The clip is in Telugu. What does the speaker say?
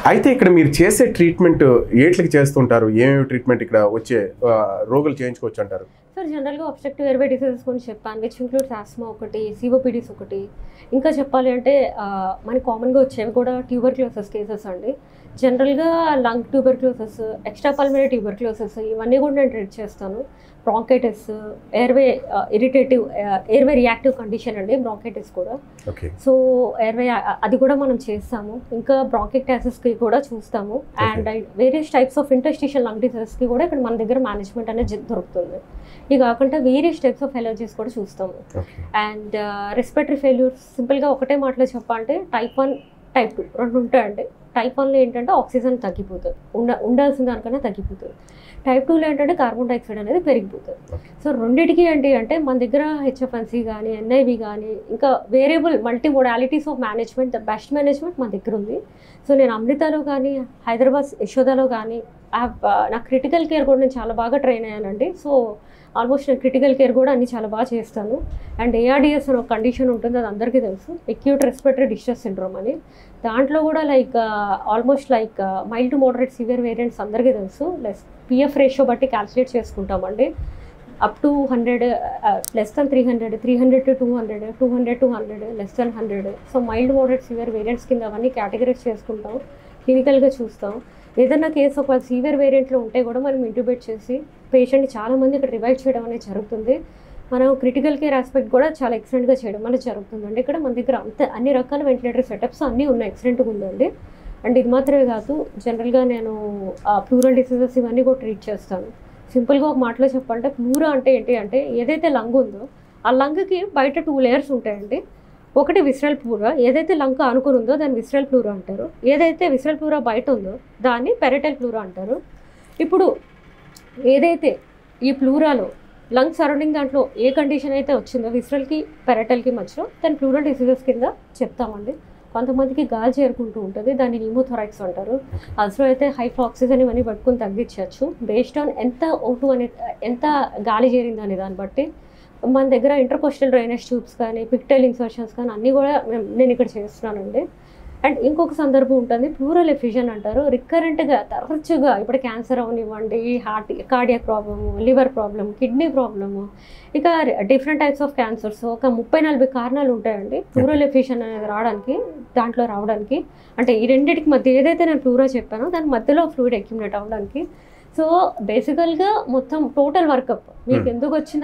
అయితే ఇక్కడ మీరు చేసే ట్రీట్మెంట్ ఏట్లకి చేస్తుంటారు? ఏమేమి ట్రీట్మెంట్ ఇక్కడ వచ్చే రోగులు చేయించుకోవచ్చు అంటారు? సార్ జనరల్గా అబ్స్ట్రక్టివ్ ఎయిర్వే డిసీజెస్ గురించి చెప్పాను, విచ్ ఇంక్లూడ్స్ ఆస్మా ఒకటి, సిఓపిడిస్ ఒకటి. ఇంకా చెప్పాలి అంటే మనకి కామన్గా వచ్చేవి కూడా ట్యూబర్క్లోసిస్ కేసెస్ అండి. జనరల్గా lung tuberculosis, extra pulmonary tuberculosis ఇవన్నీ కూడా నేను ట్రీట్ చేస్తాను. Bronchitis, airway irritative airway reactive condition అండి బ్రాంకైటిస్ కూడా. సో ఎయిర్వే అది కూడా మనం చేస్తాము. ఇంకా బ్రాంకైటిస్కి కూడా చూస్తాము. And various types of interstitial lung డిసీజెస్కి కూడా ఇక్కడ మన దగ్గర మేనేజ్మెంట్ అనేది దొరుకుతుంది. ఇది కాకుండా వేరియస్ టైప్స్ ఆఫ్ ఎలర్జీస్ కూడా చూస్తాము. అండ్ రెస్పిరేటరీ ఫెయిల్యూర్స్ సింపుల్గా ఒకటే మాటలో చెప్పాలంటే టైప్ 1, టైప్ 2 రెండు ఉంటాయండి. టైప్ 1లో ఏంటంటే ఆక్సిజన్ తగ్గిపోతుంది, ఉండాల్సిన దానికన్నా తగ్గిపోతుంది. టైప్ 2లో ఏంటంటే కార్బన్ డైఆక్సైడ్ అనేది పెరిగిపోతుంది. సో రెండింటికి ఏంటి అంటే మన దగ్గర హెచ్ఎఫ్ఎన్సీ కానీ, ఎన్ఐవి కానీ, ఇంకా variable multi modalities of management, the best management మన దగ్గర ఉంది. సో నేను అమృతలో కానీ, హైదరాబాద్ యశోదాలో కానీ నా క్రిటికల్ కేర్ కూడా నేను చాలా బాగా ట్రైన్ అయ్యానండి. సో ఆల్మోస్ట్ నేను క్రిటికల్ కేర్ కూడా అన్ని చాలా బాగా చేస్తాను. అండ్ ఏఆర్డిఎస్ అని ఒక కండిషన్ ఉంటుంది, అది అందరికీ తెలుసు, అక్యూట్ రెస్పిరేటరీ డిస్ట్రెస్ సిండ్రోమ్ అని. దాంట్లో కూడా almost mild to moderate severe variants అందరికీ తెలుసు. పిఎఫ్ రేషియో బట్టి క్యాల్కులేట్ చేసుకుంటామండి. Up to 100, less than 300, 300 to 200, 200 to 100, less than 100. So mild moderate severe variants కింద అవన్నీ కేటగరైజ్ చేసుకుంటాం, క్లినికల్గా చూస్తాం. ఏదైనా కేసు ఒక సివియర్ వేరియంట్లో ఉంటే కూడా మనం ఇంట్యూబేట్ చేసి పేషెంట్ని చాలామంది ఇక్కడ రివైవ్ చేయడం అనేది జరుగుతుంది. మనం క్రిటికల్ కేర్ ఆస్పెక్ట్ కూడా చాలా ఎక్సలెంట్గా చేయడం అనేది జరుగుతుందండి. ఇక్కడ మన దగ్గర అన్ని రకాల వెంటిలేటర్ సెటప్స్ అన్నీ ఉన్నాయి, ఎక్సలెంట్గా ఉందండి. అండ్ ఇది మాత్రమే కాదు, జనరల్గా నేను ప్లూరల్ డిసీజెస్ ఇవన్నీ కూడా ట్రీట్ చేస్తాను. సింపుల్గా ఒక మాటలో చెప్పాలంటే ప్లూరా అంటే ఏంటి అంటే ఏదైతే లంగ్ ఉందో ఆ లంగ్కి బయట 2 లేయర్స్ ఉంటాయండి. ఒకటి విస్రల్ ప్లూరా, ఏదైతే లంగ్ ఆనుకుని ఉందో దాన్ని విస్రల్ ప్లూరా అంటారు. ఏదైతే విస్రల్ ప్లూరా బయట ఉందో దాన్ని పెరటల్ ప్లూరా అంటారు. ఇప్పుడు ఏదైతే ఈ ప్లూరాలో లంగ్ సరౌండింగ్ దాంట్లో ఏ కండిషన్ అయితే వచ్చిందో విస్రల్కి పెరటల్కి మధ్యలో దాన్ని ప్లూరల్ డిసీజెస్ కింద చెప్తామండి. కొంతమందికి గాలి చేరుకుంటూ ఉంటుంది, దాన్ని న్యూమోథొరాక్స్ అంటారు. అసలు అయితే హై ఆక్సిజన్ ఇవన్నీ పట్టుకుని తగ్గించవచ్చు బేస్డ్ ఆన్ ఎంత గాలి చేరింది అనే దాన్ని బట్టి. మన దగ్గర ఇంటర్కోస్టల్ డ్రైనేజ్ ట్యూబ్స్ కానీ, పిక్టైల్ ఇన్సర్షన్స్ కానీ అన్నీ కూడా నేను ఇక్కడ చేస్తున్నానండి. అండ్ ఇంకొక సందర్భం ఉంటుంది, ప్లూరల్ ఎఫ్యూజన్ అంటారు. రికరెంట్గా తరచుగా ఇప్పుడు క్యాన్సర్ అవనివ్వండి, cardiac problem, liver problem, kidney problem, ఇక డిఫరెంట్ టైప్స్ ఆఫ్ క్యాన్సర్స్ ఒక 30-40 కారణాలు ఉంటాయండి ప్లూరల్ ఎఫ్యూజన్ అనేది రావడానికి. అంటే ఈ రెండింటికి మధ్య ఏదైతే నేను ప్లూరా చెప్పానో దాని మధ్యలో ఫ్లూయిడ్ అక్యుములేట్ అవ్వడానికి. సో బేసికల్గా మొత్తం టోటల్ వర్కప్ మీకు ఎందుకు వచ్చింది